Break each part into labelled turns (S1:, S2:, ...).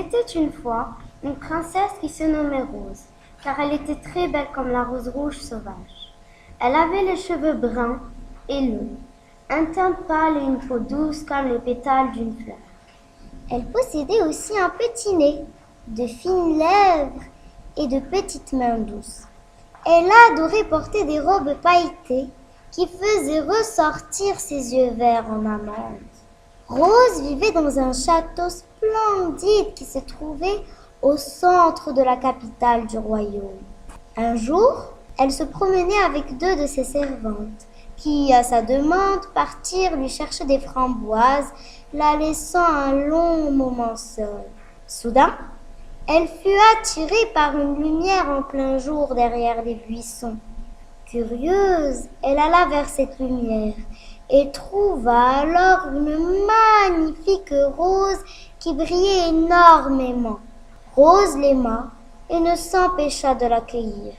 S1: était une fois une princesse qui se nommait Rose, car elle était très belle comme la rose rouge sauvage. Elle avait les cheveux bruns et longs, un teint pâle et une peau douce comme les pétales d'une fleur.
S2: Elle possédait aussi un petit nez, de fines lèvres et de petites mains douces. Elle adorait porter des robes pailletées qui faisaient ressortir ses yeux verts en amande. Rose vivait dans un château splendide qui se trouvait au centre de la capitale du royaume. Un jour, elle se promenait avec deux de ses servantes qui, à sa demande, partirent lui chercher des framboises, la laissant un long moment seule. Soudain, elle fut attirée par une lumière en plein jour derrière les buissons. Curieuse, elle alla vers cette lumière et trouva alors une magnifique rose qui brillait énormément. Rose l'aima et ne s'empêcha de l'accueillir.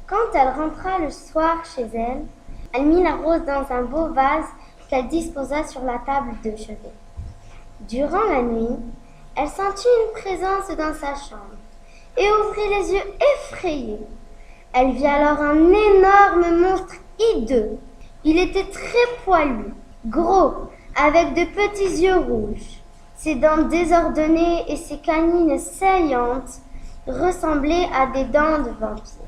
S1: Quand elle rentra le soir chez elle, elle mit la rose dans un beau vase qu'elle disposa sur la table de chevet. Durant la nuit, elle sentit une présence dans sa chambre et ouvrit les yeux effrayés. Elle vit alors un énorme monstre hideux. Il était très poilu, gros, avec de petits yeux rouges. Ses dents désordonnées et ses canines saillantes ressemblaient à des dents de vampire.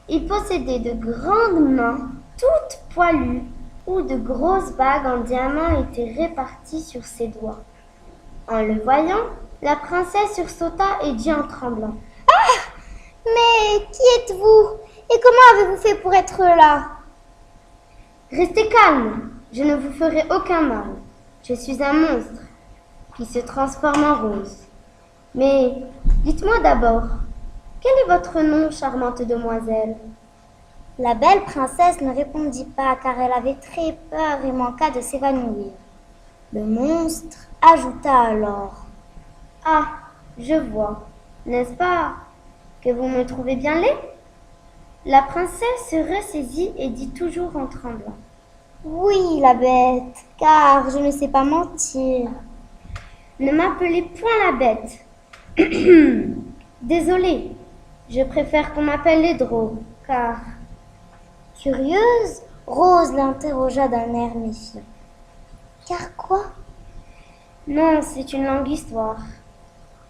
S1: Il possédait de grandes mains, toutes poilues, où de grosses bagues en diamant étaient réparties sur ses doigts. En le voyant, la princesse sursauta et dit en tremblant:
S2: « Ah! Mais qui êtes-vous? Et comment avez-vous fait pour être là? »
S1: « Restez calme, je ne vous ferai aucun mal. Je suis un monstre qui se transforme en rose. Mais dites-moi d'abord, quel est votre nom, charmante demoiselle ?»
S2: La belle princesse ne répondit pas car elle avait très peur et manqua de s'évanouir. Le monstre ajouta alors:
S1: « Ah, je vois, n'est-ce pas que vous me trouvez bien laid ?» La princesse se ressaisit et dit toujours en tremblant:
S2: « Oui, la bête, car je ne sais pas mentir. »
S1: « Ne m'appelez point la bête. Désolée, je préfère qu'on m'appelle Laidro, car... »
S2: Curieuse, Rose l'interrogea d'un air méfiant. « Car quoi? »
S1: Non, c'est une longue histoire.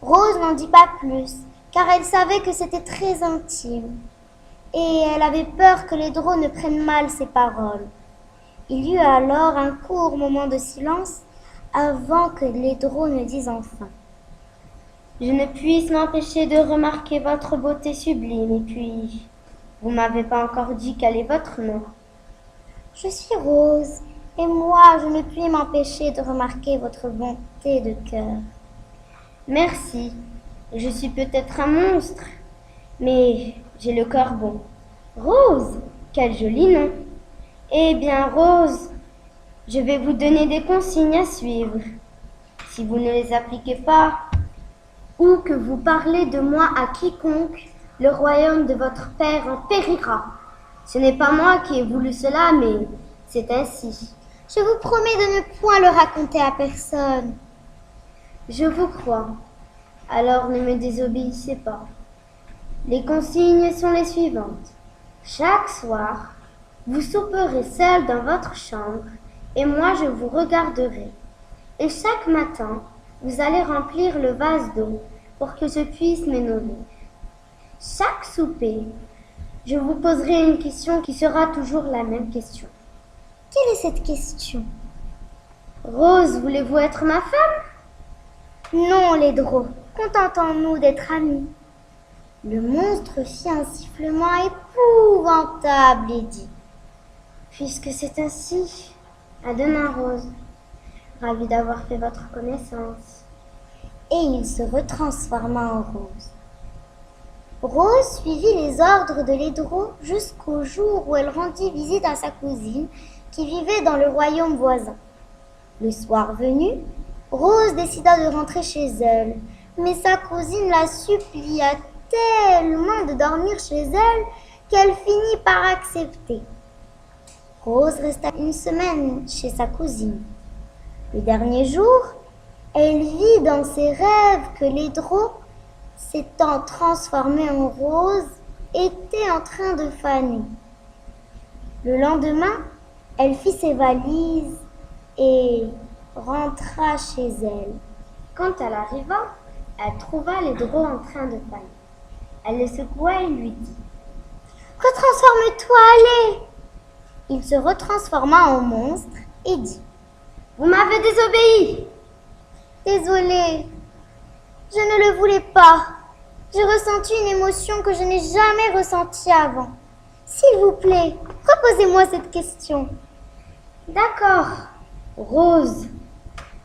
S2: Rose n'en dit pas plus, car elle savait que c'était très intime. Et elle avait peur que les drôles ne prennent mal ses paroles. Il y eut alors un court moment de silence avant que les drôles ne disent enfin:
S1: « Je ne puisse m'empêcher de remarquer votre beauté sublime, et puis, vous m'avez pas encore dit quel est votre nom. »«
S2: Je suis Rose, et moi je ne puis m'empêcher de remarquer votre bonté de cœur. »«
S1: Merci, je suis peut-être un monstre, mais j'ai le cœur bon. Rose, quel joli nom. Eh bien, Rose, je vais vous donner des consignes à suivre. Si vous ne les appliquez pas, ou que vous parlez de moi à quiconque, le royaume de votre père en périra. Ce n'est pas moi qui ai voulu cela, mais c'est ainsi.
S2: Je vous promets de ne point le raconter à personne. »
S1: « Je vous crois. Alors ne me désobéissez pas. Les consignes sont les suivantes. Chaque soir, vous souperez seul dans votre chambre et moi je vous regarderai. Et chaque matin, vous allez remplir le vase d'eau pour que je puisse me nourrir. Chaque souper, je vous poserai une question qui sera toujours la même question. »
S2: « Quelle est cette question? »«
S1: Rose, voulez-vous être ma femme? » ?»«
S2: Non, Laidro, contentons-nous d'être amis. » Le monstre fit un sifflement épouvantable et dit:
S1: « Puisque c'est ainsi, à demain, Rose. Ravi d'avoir fait votre connaissance. »
S2: Et il se retransforma en Rose. Rose suivit les ordres de Laidro jusqu'au jour où elle rendit visite à sa cousine qui vivait dans le royaume voisin. Le soir venu, Rose décida de rentrer chez elle, mais sa cousine la supplia tellement de dormir chez elle qu'elle finit par accepter. Rose resta une semaine chez sa cousine. Le dernier jour, Elle vit dans ses rêves que les drôles, s'étant transformés en roses, étaient en train de faner. Le lendemain, elle fit ses valises et rentra chez elle.
S1: Quand elle arriva, elle trouva les drôles en train de faner. Elle le secoua et lui dit:
S2: Retransforme-toi, allez! Il se retransforma en monstre et dit:
S1: Vous m'avez désobéi!
S2: Désolé, je ne le voulais pas. J'ai ressenti une émotion que je n'ai jamais ressentie avant. S'il vous plaît, reposez-moi cette question.
S1: D'accord. Rose,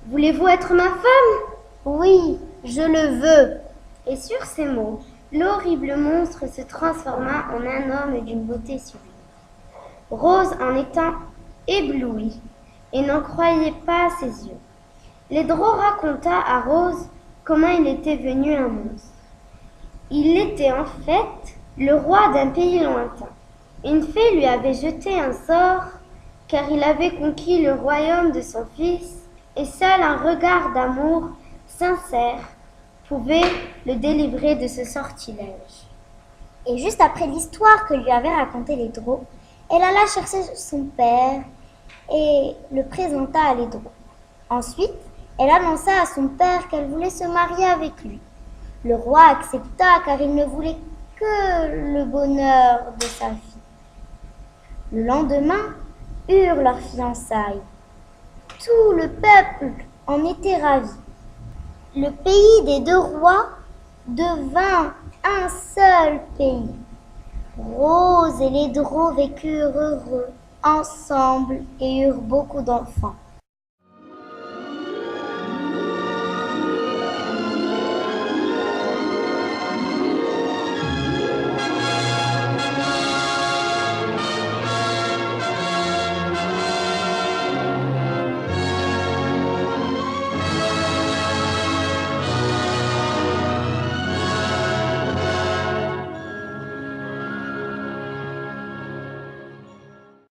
S1: voulez-vous être ma femme?
S2: Oui, je le veux.
S1: Et sur ces mots, l'horrible monstre se transforma en un homme d'une beauté sublime. Rose en étant éblouie et n'en croyait pas à ses yeux. Lédro raconta à Rose comment il était venu un monstre. Il était en fait le roi d'un pays lointain. Une fée lui avait jeté un sort car il avait conquis le royaume de son fils et seul un regard d'amour sincère pouvait le délivrer de ce sortilège.
S2: Et juste après l'histoire que lui avait racontée Lédro, elle alla chercher son père et le présenta à Lédro. Ensuite, elle annonça à son père qu'elle voulait se marier avec lui. Le roi accepta car il ne voulait que le bonheur de sa fille. Le lendemain eurent leurs fiançailles. Tout le peuple en était ravi. Le pays des deux rois devint un seul pays. Rose et Lédro vécurent heureux ensemble et eurent beaucoup d'enfants.